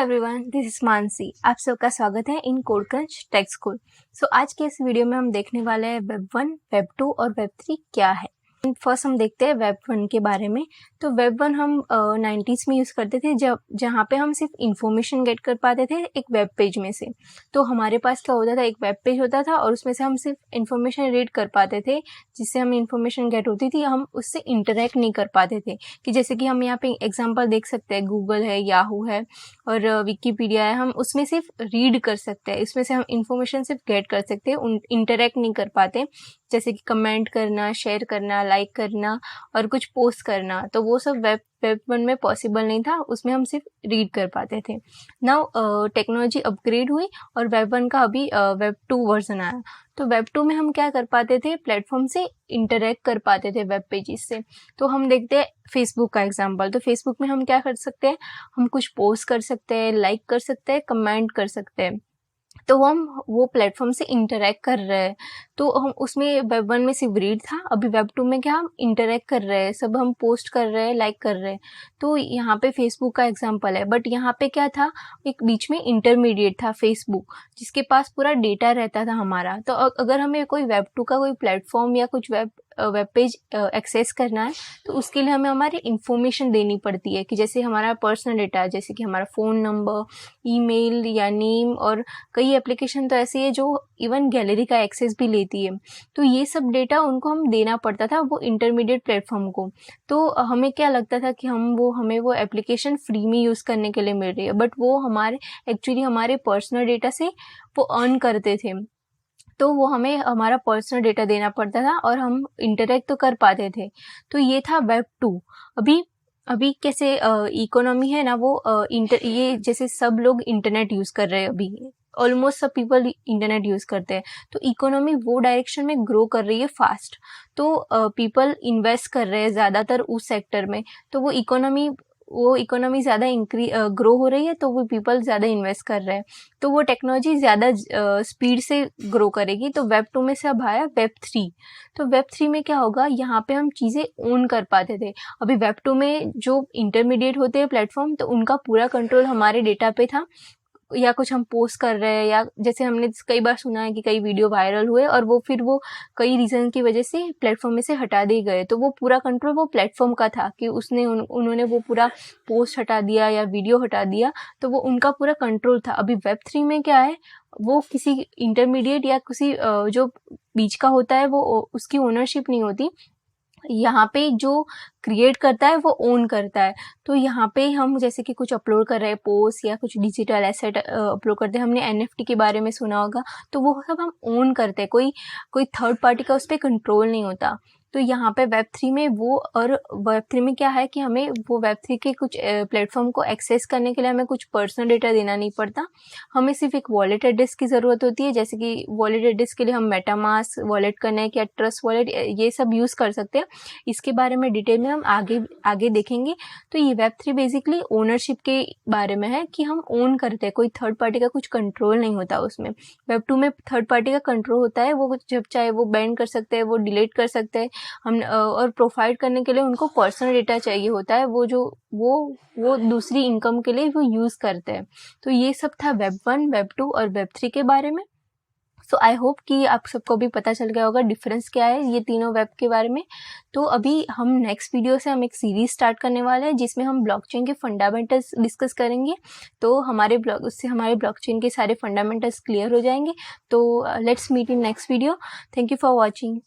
Everyone, this is Mansi. आप सबका स्वागत है इन कोडक्रंच टेक स्कूल। आज के इस वीडियो में हम देखने वाले हैं वेब 1, वेब 2 और वेब 3 क्या है। फर्स्ट हम देखते हैं वेब 1 के बारे में। तो वेब 1 हम 90s में यूज़ करते थे, जहाँ पे हम सिर्फ इंफॉर्मेशन गेट कर पाते थे एक वेब पेज में से। तो हमारे पास क्या होता था, एक वेब पेज होता था और उसमें से हम सिर्फ इंफॉर्मेशन रीड कर पाते थे, जिससे हमें इंफॉर्मेशन गेट होती थी। हम उससे इंटरेक्ट नहीं कर पाते थे। कि जैसे कि हम यहाँ पे एग्जांपल देख सकते हैं, गूगल है, याहू है और विकीपीडिया है। हम उसमें सिर्फ रीड कर सकते हैं, इसमें से हम इंफॉर्मेशन सिर्फ गेट कर सकते हैं, इंटरेक्ट नहीं कर पाते। जैसे कि कमेंट करना, शेयर करना, लाइक करना और कुछ पोस्ट करना, तो वो सब वेब 1 में पॉसिबल नहीं था। उसमें हम सिर्फ रीड कर पाते थे। नाउ टेक्नोलॉजी अपग्रेड हुई और वेब 1 का अभी वेब 2 वर्जन आया। तो वेब 2 में हम क्या कर पाते थे, प्लेटफॉर्म से इंटरेक्ट कर पाते थे वेब पेजेस से। तो हम देखते हैं फेसबुक का एग्जांपल। तो फेसबुक में हम क्या कर सकते हैं, हम कुछ पोस्ट कर सकते हैं, लाइक कर सकते हैं, कमेंट कर सकते हैं। तो हम वो प्लेटफॉर्म से इंटरेक्ट कर रहे हैं। तो हम उसमें वेब 1 में सिर्फ रीड था, अभी वेब 2 में क्या हम इंटरेक्ट कर रहे हैं, सब हम पोस्ट कर रहे हैं, लाइक कर रहे हैं। तो यहाँ पे फेसबुक का एग्जांपल है। बट यहाँ पे क्या था, एक बीच में इंटरमीडिएट था फेसबुक, जिसके पास पूरा डेटा रहता था हमारा। तो अगर हमें कोई वेब 2 का कोई प्लेटफॉर्म या कुछ वेब पेज एक्सेस करना है, तो उसके लिए हमें हमारी इंफॉर्मेशन देनी पड़ती है। कि जैसे हमारा पर्सनल डेटा, जैसे कि हमारा फ़ोन नंबर, ईमेल या नेम, और कई एप्लीकेशन तो ऐसी है जो इवन गैलरी का एक्सेस भी लेती है। तो ये सब डेटा उनको हम देना पड़ता था, वो इंटरमीडिएट प्लेटफॉर्म को। तो हमें क्या लगता था कि हमें वो एप्लीकेशन फ्री में यूज़ करने के लिए मिल रही है, बट वो एक्चुअली हमारे पर्सनल डेटा से वो अर्न करते थे। तो वो हमें हमारा पर्सनल डेटा देना पड़ता था और हम इंटरेक्ट तो कर पाते थे। तो ये था वेब 2। अभी कैसे इकोनॉमी है ना, वो ये जैसे सब लोग इंटरनेट यूज़ कर रहे हैं, अभी ऑलमोस्ट सब पीपल इंटरनेट यूज़ करते हैं। तो इकोनॉमी वो डायरेक्शन में ग्रो कर रही है फास्ट। तो पीपल इन्वेस्ट कर रहे हैं ज़्यादातर उस सेक्टर में। तो वो इकोनॉमी ज़्यादा ग्रो हो रही है, तो वो पीपल ज़्यादा इन्वेस्ट कर रहे हैं। तो वो टेक्नोलॉजी ज़्यादा स्पीड से ग्रो करेगी। तो वेब 2 में से अब आया वेब 3। तो वेब 3 में क्या होगा, यहाँ पे हम चीज़ें ओन कर पाते थे। अभी वेब 2 में जो इंटरमीडिएट होते हैं प्लेटफॉर्म, तो उनका पूरा कंट्रोल हमारे डेटा पे था। या कुछ हम पोस्ट कर रहे हैं, या जैसे हमने कई बार सुना है कि कई वीडियो वायरल हुए और वो कई रीज़न की वजह से प्लेटफॉर्म में से हटा दिए गए। तो वो पूरा कंट्रोल वो प्लेटफॉर्म का था कि उन्होंने वो पूरा पोस्ट हटा दिया या वीडियो हटा दिया, तो वो उनका पूरा कंट्रोल था। अभी वेब 3 में क्या है, वो किसी इंटरमीडिएट या किसी जो बीच का होता है, वो उसकी ओनरशिप नहीं होती। यहाँ पे जो क्रिएट करता है वो ओन करता है। तो यहाँ पे हम जैसे कि कुछ अपलोड कर रहे हैं, पोस्ट या कुछ डिजिटल एसेट अपलोड करते हैं, हमने एनएफटी के बारे में सुना होगा, तो वो सब हम ओन करते हैं। कोई थर्ड पार्टी का उस पर कंट्रोल नहीं होता। तो यहाँ पे वेब 3 में वेब 3 में क्या है कि हमें वो वेब 3 के कुछ प्लेटफॉर्म को एक्सेस करने के लिए हमें कुछ पर्सनल डेटा देना नहीं पड़ता। हमें सिर्फ एक वॉलेट एड्रेस की ज़रूरत होती है। जैसे कि वॉलेट एड्रेस के लिए हम मेटामास्क वॉलेट कनेक्ट या ट्रस्ट वॉलेट ये सब यूज़ कर सकते हैं। इसके बारे में डिटेल में हम आगे देखेंगे। तो ये वेब 3 बेसिकली ओनरशिप के बारे में है, कि हम ओन करते हैं, कोई थर्ड पार्टी का कुछ कंट्रोल नहीं होता उसमें। वेब 2 में थर्ड पार्टी का कंट्रोल होता है, वो जब चाहे वो बैन कर सकते हैं, वो डिलीट कर सकते हैं। और प्रोवाइड करने के लिए उनको पर्सनल डेटा चाहिए होता है, वो दूसरी इनकम के लिए वो यूज़ करते हैं। तो ये सब था वेब 1, वेब 2 और वेब 3 के बारे में। सो आई होप कि आप सबको भी पता चल गया होगा डिफरेंस क्या है ये तीनों वेब के बारे में। तो अभी हम नेक्स्ट वीडियो से हम एक सीरीज स्टार्ट करने वाले हैं, जिसमें हम ब्लॉकचेन के फंडामेंटल्स डिस्कस करेंगे। तो उससे हमारे ब्लॉकचेन के सारे फंडामेंटल्स क्लियर हो जाएंगे। तो let's meet in next video. Thank you for watching.